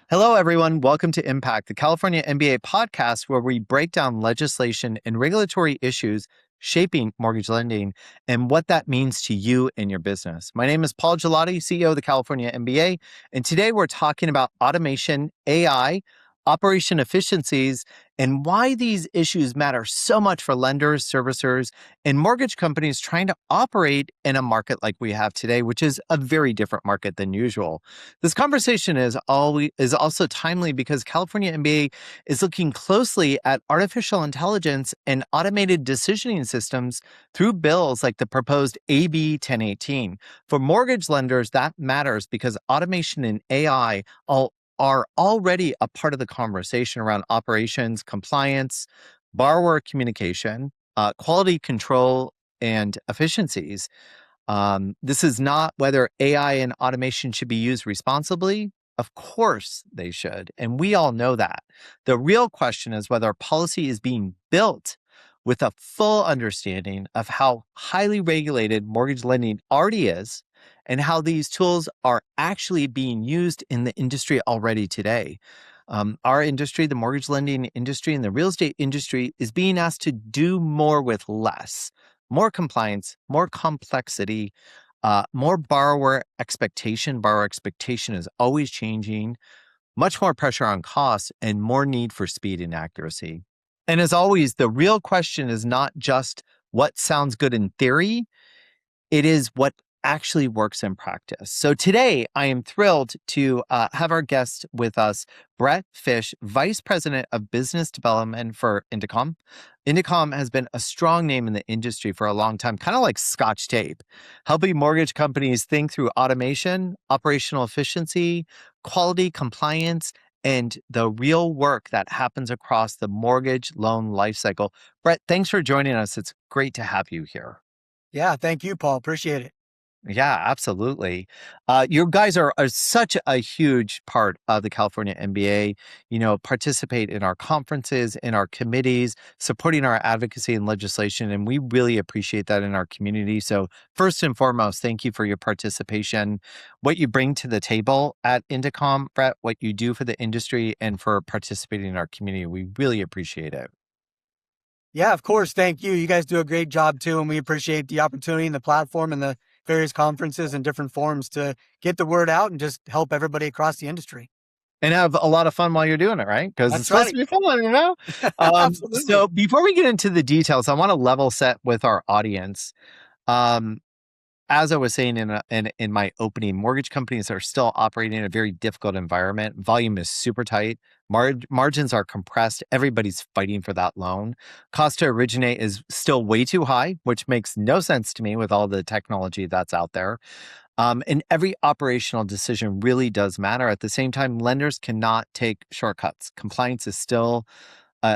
Hello, everyone. Welcome to Impact, the California MBA podcast, where we break down legislation and regulatory issues shaping mortgage lending and what that means to you and your business. My name is Paul Gigliotti, CEO of the California MBA, and today we're talking about automation, AI, operation efficiencies, and why these issues matter so much for lenders, servicers, and mortgage companies trying to operate in a market like we have today, which is a very different market than usual. This conversation is also timely because California MBA is looking closely at artificial intelligence and automated decisioning systems through bills like the proposed AB 1018. For mortgage lenders, that matters because automation and AI are already a part of the conversation around operations, compliance, borrower communication, quality control, and efficiencies. This is not whether AI and automation should be used responsibly. Of course they should. And we all know that. The real question is whether policy is being built with a full understanding of how highly regulated mortgage lending already is and how these tools are actually being used in the industry already today. Our industry, the mortgage lending industry and the real estate industry, is being asked to do more with less. More compliance, more complexity, more borrower expectation. Borrower expectation is always changing, much more pressure on costs, and more need for speed and accuracy. And as always, the real question is not just what sounds good in theory, it is what actually works in practice. So today, I am thrilled to have our guest with us, Brett Fish, Vice President of Business Development for Indecomm. Indecomm has been a strong name in the industry for a long time, kind of like Scotch tape, helping mortgage companies think through automation, operational efficiency, quality, compliance, and the real work that happens across the mortgage loan lifecycle. Brett, thanks for joining us. It's great to have you here. Yeah, thank you, Paul. Appreciate it. Yeah, absolutely. You guys are such a huge part of the California MBA, participate in our conferences, in our committees, supporting our advocacy and legislation, and we really appreciate that in our community. So first and foremost, thank you for your participation, what you bring to the table at Indecomm, Brett, what you do for the industry, and for participating in our community. We really appreciate it. Yeah, of course. Thank you. You guys do a great job too, and we appreciate the opportunity and the platform and the various conferences and different forums to get the word out and just help everybody across the industry. And have a lot of fun while you're doing it, right? Because it's That's supposed to right. be fun. So Absolutely. before we get into the details, I want to level set with our audience. Um, as I was saying in my opening, mortgage companies are still operating in a very difficult environment. Volume is super tight. Margins are compressed. Everybody's fighting for that loan. Cost to originate is still way too high, which makes no sense to me with all the technology that's out there. And every operational decision really does matter. At the same time, lenders cannot take shortcuts. Compliance is still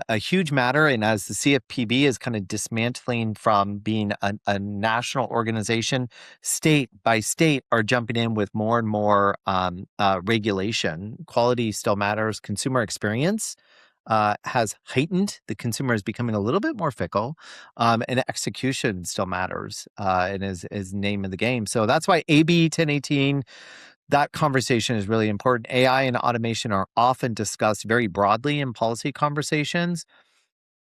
a huge matter. And as the CFPB is kind of dismantling from being a national organization, state by state are jumping in with more and more regulation. Quality still matters. Consumer experience has heightened. The consumer is becoming a little bit more fickle, and execution still matters and is name of the game. So that's why AB 1018, that conversation is really important. AI and automation are often discussed very broadly in policy conversations,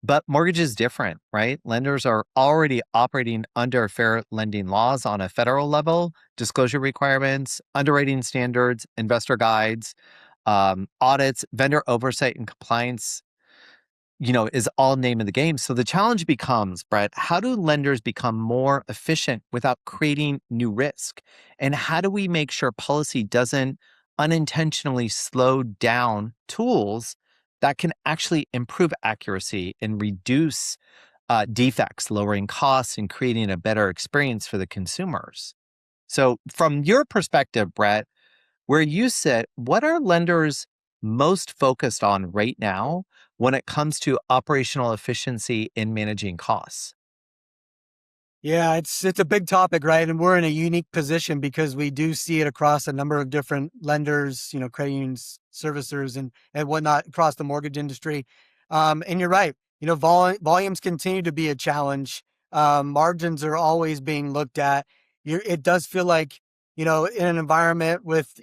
but mortgage is different, right? Lenders are already operating under fair lending laws on a federal level, disclosure requirements, underwriting standards, investor guides, audits, vendor oversight and compliance, is all name of the game. So the challenge becomes, Brett, how do lenders become more efficient without creating new risk? And how do we make sure policy doesn't unintentionally slow down tools that can actually improve accuracy and reduce defects, lowering costs and creating a better experience for the consumers? So from your perspective, Brett, where you sit, what are lenders most focused on right now when it comes to operational efficiency in managing costs? Yeah, it's a big topic, right? And we're in a unique position because we do see it across a number of different lenders, credit unions, servicers, and whatnot across the mortgage industry. And you're right. Volumes continue to be a challenge. Margins are always being looked at. It does feel like in an environment with,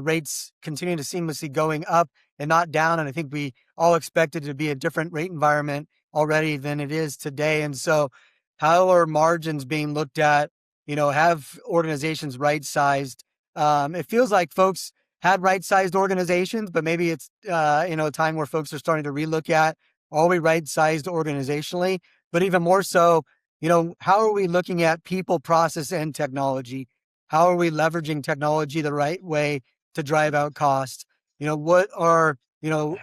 rates continuing to seamlessly going up and not down. And I think we all expect it to be a different rate environment already than it is today. And so how are margins being looked at? Have organizations right sized? It feels like folks had right sized organizations, but maybe it's, a time where folks are starting to relook at, are we right sized organizationally? But even more so, how are we looking at people, process, and technology? How are we leveraging technology the right way to drive out costs? What are,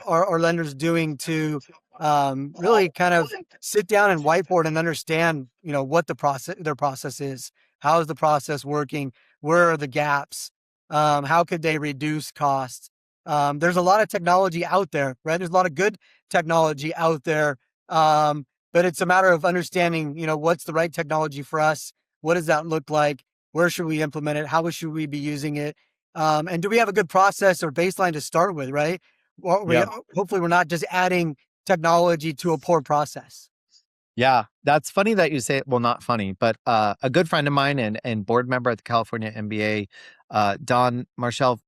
our lenders doing to really kind of sit down and whiteboard and understand, what their process is. How is the process working? Where are the gaps? How could they reduce costs? There's a lot of technology out there, right? There's a lot of good technology out there. But it's a matter of understanding, what's the right technology for us? What does that look like? Where should we implement it? How should we be using it? And do we have a good process or baseline to start with, right? Well, Yeah. hopefully we're not just adding technology to a poor process. Yeah, that's funny that you say it. Well, not funny, but a good friend of mine and board member at the California MBA, Don Marshall,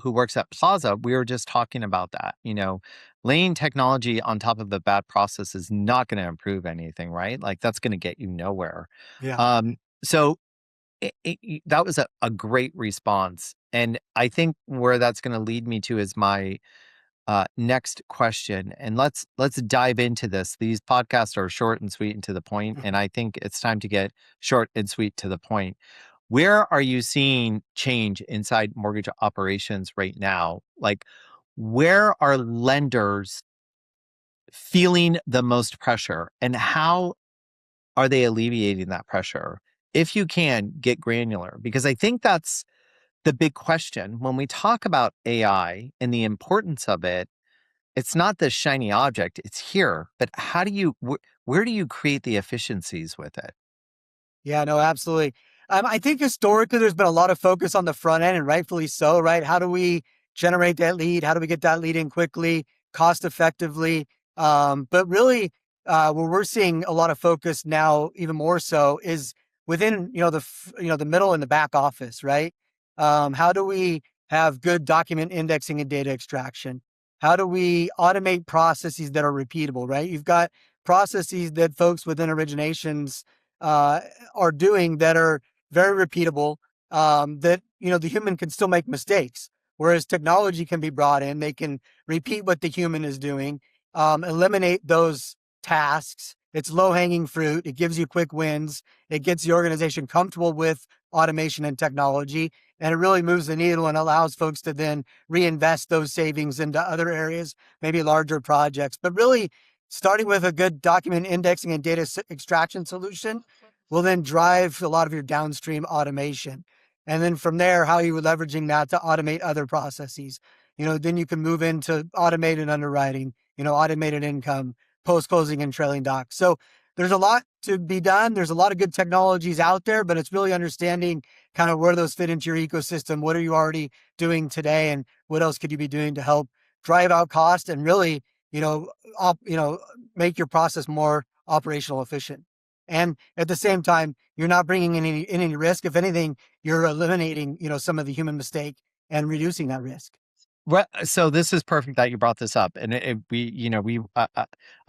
who works at Plaza, we were just talking about that. Laying technology on top of a bad process is not going to improve anything, right? Like that's going to get you nowhere. Yeah. So that was a great response, and I think where that's going to lead me to is my next question, and let's dive into this. These podcasts are short and sweet and to the point, and I think it's time to get short and sweet to the point. Where are you seeing change inside mortgage operations right now? Like, where are lenders feeling the most pressure, and how are they alleviating that pressure? If you can, get granular, because I think that's the big question when we talk about AI and the importance of it. It's not this shiny object, it's here, but how do you where do you create the efficiencies with it? Yeah, no, absolutely. I think historically there's been a lot of focus on the front end, and rightfully so, right? How do we generate that lead? How do we get that lead in quickly, cost effectively? But really, where we're seeing a lot of focus now, even more so, is within the middle and the back office, right? How do we have good document indexing and data extraction? How do we automate processes that are repeatable, right? You've got processes that folks within originations uh, are doing that are very repeatable, that, the human can still make mistakes. Whereas technology can be brought in, they can repeat what the human is doing, eliminate those tasks. It's low hanging fruit. It gives you quick wins. It gets the organization comfortable with automation and technology. And it really moves the needle and allows folks to then reinvest those savings into other areas, maybe larger projects. But really, starting with a good document indexing and data extraction solution will then drive a lot of your downstream automation. And then from there, how you are leveraging that to automate other processes. Then you can move into automated underwriting, automated income, post closing and trailing docs. So there's a lot to be done. There's a lot of good technologies out there, but it's really understanding kind of where those fit into your ecosystem. What are you already doing today? And what else could you be doing to help drive out cost and really, you know, make your process more operational efficient. And at the same time, you're not bringing in any risk. If anything, you're eliminating, some of the human mistake and reducing that risk. Well, so this is perfect that you brought this up, and I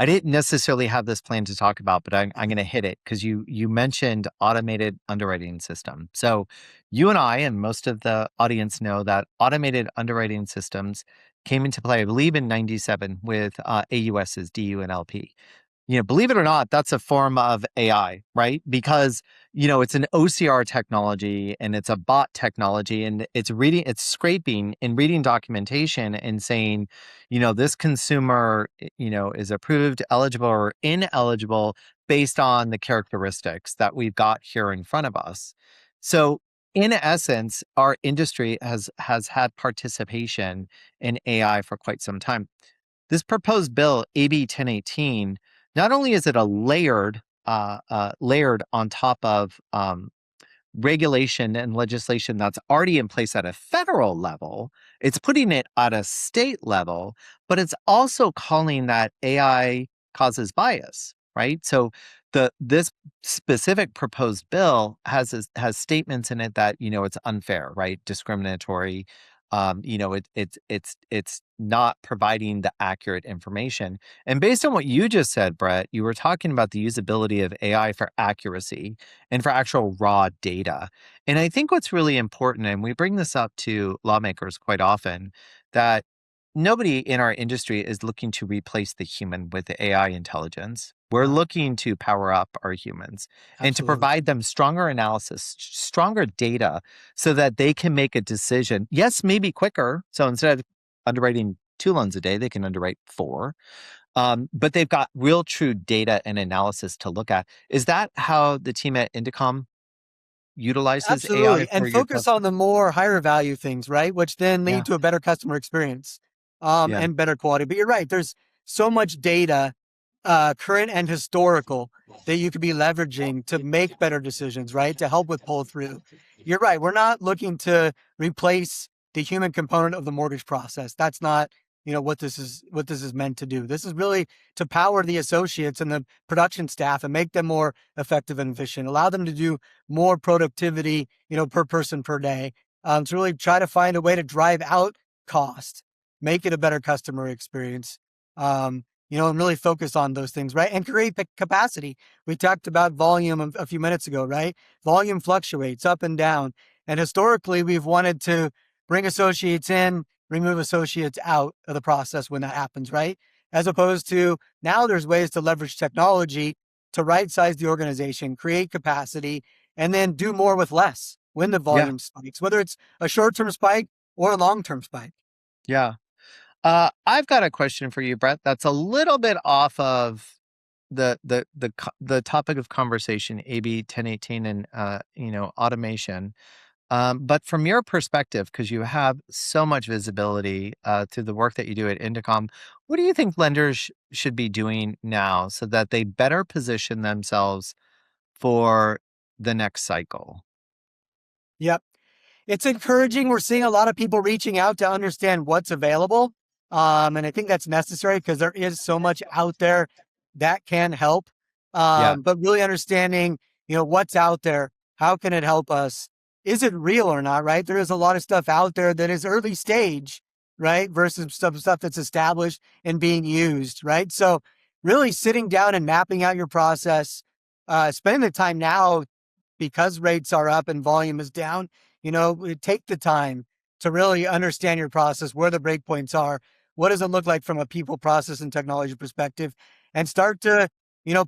didn't necessarily have this plan to talk about, but I'm going to hit it because you mentioned automated underwriting system. So you and I and most of the audience know that automated underwriting systems came into play, I believe, in '97 with AUS's DU and LP. Believe it or not, that's a form of AI, right? Because, it's an OCR technology and it's a bot technology and it's scraping and reading documentation and saying, this consumer, is approved, eligible, or ineligible based on the characteristics that we've got here in front of us. So, in essence, our industry has had participation in AI for quite some time. This proposed bill, AB 1018, not only is it a layered on top of regulation and legislation that's already in place at a federal level, it's putting it at a state level, but it's also calling that AI causes bias, right? So This specific proposed bill has statements in it that it's unfair, right? Discriminatory. It's not providing the accurate information. And based on what you just said, Brett, you were talking about the usability of AI for accuracy and for actual raw data. And I think what's really important, and we bring this up to lawmakers quite often, that nobody in our industry is looking to replace the human with the AI intelligence. We're Yeah, looking to power up our humans and to absolutely. provide them stronger analysis, stronger data so that they can make a decision. Yes, maybe quicker. So instead of underwriting 2 loans a day, they can underwrite 4. But they've got real true data and analysis to look at. Is that how the team at Indecomm utilizes AI Absolutely, for and your focus on customers? the more higher value things, right? Which then Yeah. lead to a better customer experience, Yeah. and better quality. But you're right, there's so much data, current and historical, that you could be leveraging to make better decisions, right? To help with pull through. You're right, we're not looking to replace the human component of the mortgage process. That's not, what this is meant to do. This is really to power the associates and the production staff and make them more effective and efficient, allow them to do more productivity, per person per day. To really try to find a way to drive out cost, make it a better customer experience. And really focus on those things, right? And create the capacity. We talked about volume a few minutes ago, right? Volume fluctuates up and down. And historically, we've wanted to bring associates in, remove associates out of the process when that happens, right? As opposed to now there's ways to leverage technology to right size the organization, create capacity, and then do more with less when the Yeah. volume spikes, whether it's a short term spike or a long term spike. Yeah. I've got a question for you, Brett. That's a little bit off of the topic of conversation, AB 1018 and automation. But from your perspective, because you have so much visibility through the work that you do at Indicom, what do you think lenders should be doing now so that they better position themselves for the next cycle? Yep. It's encouraging. We're seeing a lot of people reaching out to understand what's available. And I think that's necessary because there is so much out there that can help. Yeah, But really understanding, what's out there, how can it help us? Is it real or not, right? There is a lot of stuff out there that is early stage, right? Versus stuff that's established and being used, right? So really sitting down and mapping out your process, spending the time now because rates are up and volume is down, take the time to really understand your process, where the breakpoints are, what does it look like from a people, process, and technology perspective, and start to,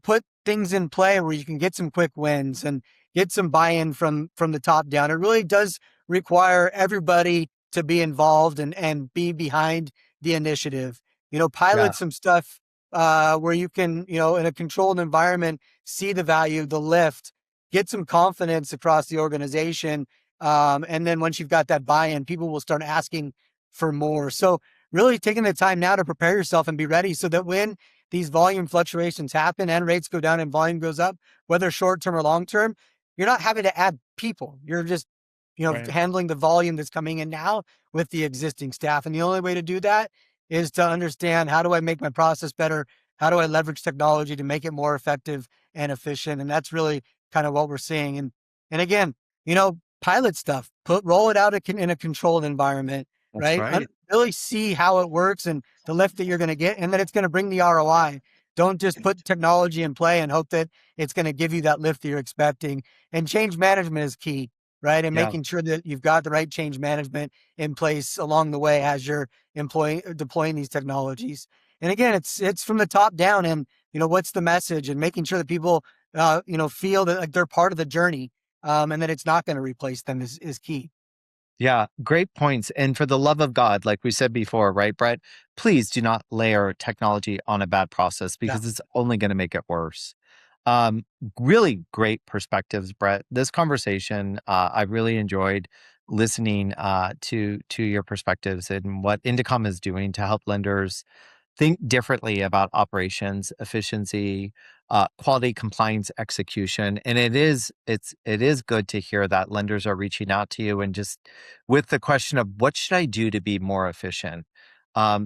put things in play where you can get some quick wins and get some buy-in from the top down. It really does require everybody to be involved and be behind the initiative. yeah, Pilot some stuff where you can, in a controlled environment, see the value, the lift, get some confidence across the organization. And then once you've got that buy-in, people will start asking for more. So really taking the time now to prepare yourself and be ready so that when these volume fluctuations happen and rates go down and volume goes up, whether short-term or long-term, you're not having to add people. You're just, right. handling the volume that's coming in now with the existing staff. And the only way to do that is to understand, how do I make my process better? How do I leverage technology to make it more effective and efficient? And that's really kind of what we're seeing. And again, pilot stuff, roll it out in a controlled environment, That's right? right. Really see how it works and the lift that you're going to get, and that it's going to bring the ROI. Don't just put technology in play and hope that it's going to give you that lift that you're expecting. And change management is key, right? And Yeah. making sure that you've got the right change management in place along the way as you're deploying these technologies. And again, it's from the top down, and what's the message, and making sure that people feel that like they're part of the journey, and that it's not going to replace them is key. Yeah, great points. And for the love of God, like we said before, right, Brett? Please do not layer technology on a bad process Yeah. because it's only going to make it worse. Um, Really great perspectives, Brett. This conversation, I really enjoyed listening to your perspectives and what Indicom is doing to help lenders think differently about operations, efficiency, quality, compliance, execution. And it is good to hear that lenders are reaching out to you and just with the question of what should I do to be more efficient?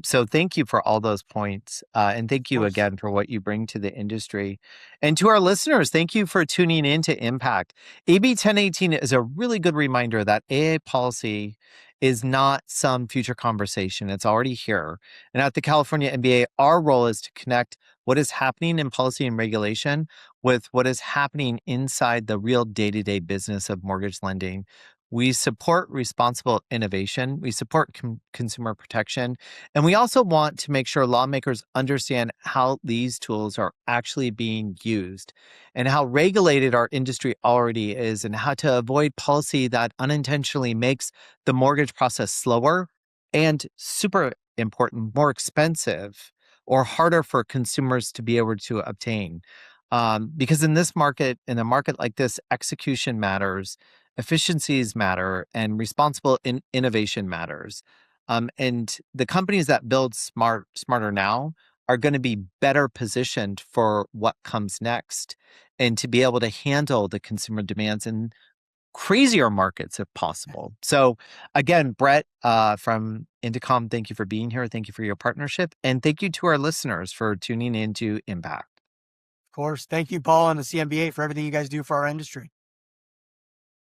So thank you for all those points. And thank Of you course. again for what you bring to the industry. And to our listeners, thank you for tuning in to Impact. AB 1018 is a really good reminder that AA policy is not some future conversation. It's already here. And at the California MBA, our role is to connect what is happening in policy and regulation with what is happening inside the real day-to-day business of mortgage lending. We support responsible innovation. We support consumer protection. And we also want to make sure lawmakers understand how these tools are actually being used and how regulated our industry already is, and how to avoid policy that unintentionally makes the mortgage process slower and, super important, more expensive or harder for consumers to be able to obtain. Because in this market, in a market like this, execution matters, efficiencies matter, and responsible innovation matters. And the companies that build smarter now are going to be better positioned for what comes next, and to be able to handle the consumer demands in crazier markets if possible. So again, Brett from Indecomm, thank you for being here. Thank you for your partnership. And thank you to our listeners for tuning in to Impact. Of course. Thank you, Paul, and the CMBA for everything you guys do for our industry.